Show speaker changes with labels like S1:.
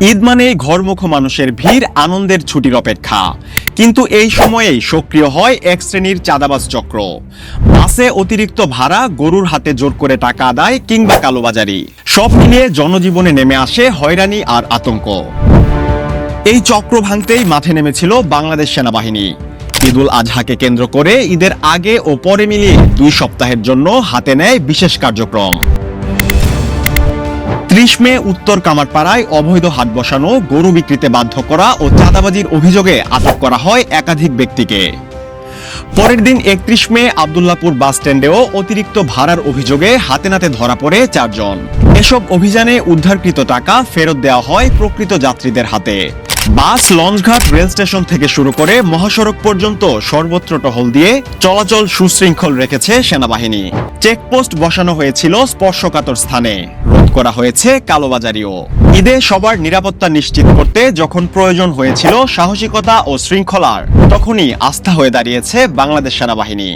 S1: ঈদ মানেই ঘরমুখো মানুষের ভিড়, আনন্দের ছুটির অপেক্ষা। কিন্তু এই সময়েই সক্রিয় হয় এক শ্রেণীর চাঁদাবাজ চক্র। বাসে অতিরিক্ত ভাড়া, গরুর হাতে জোর করে টাকা আদায় কিংবা কালোবাজারি, সব মিলিয়ে জনজীবনে নেমে আসে হয়রানি আর আতঙ্ক। এই চক্র ভাঙতেই মাঠে নেমেছিল বাংলাদেশ সেনাবাহিনী। ঈদুল আজহাকে কেন্দ্র করে ঈদের আগে ও পরে মিলিয়ে 2 সপ্তাহের জন্য হাতে নেয় বিশেষ কার্যক্রম। 30 মে উত্তর কামারপাড়ায় অবৈধ হাট বসানো, গরু বিক্রিতে বাধ্য করা ও চাঁদাবাজির অভিযোগে আটক করা হয় একাধিক ব্যক্তিকে। পরের দিন 31 মে আব্দুল্লাহপুর বাস স্ট্যান্ডেও অতিরিক্ত ভাড়ার অভিযোগে হাতে নাতে ধরা পড়ে 4 জন। এসব অভিযানে উদ্ধারকৃত টাকা ফেরত দেওয়া হয় প্রকৃত যাত্রীদের হাতে। বাস, লঞ্চঘাট, রেল স্টেশন থেকে শুরু করে মহাসড়ক পর্যন্ত সর্বত্র টহল দিয়ে চলাচল সুশৃঙ্খল রেখেছে সেনাবাহিনী। চেকপোস্ট বসানো হয়েছিল স্পর্শকাতর স্থানে, রোধ করা হয়েছে কালোবাজারিও। ঈদে সবার নিরাপত্তা নিশ্চিত করতে যখন প্রয়োজন হয়েছিল সাহসিকতা ও শৃঙ্খলার, তখনই আস্থা হয়ে দাঁড়িয়েছে বাংলাদেশ সেনাবাহিনী।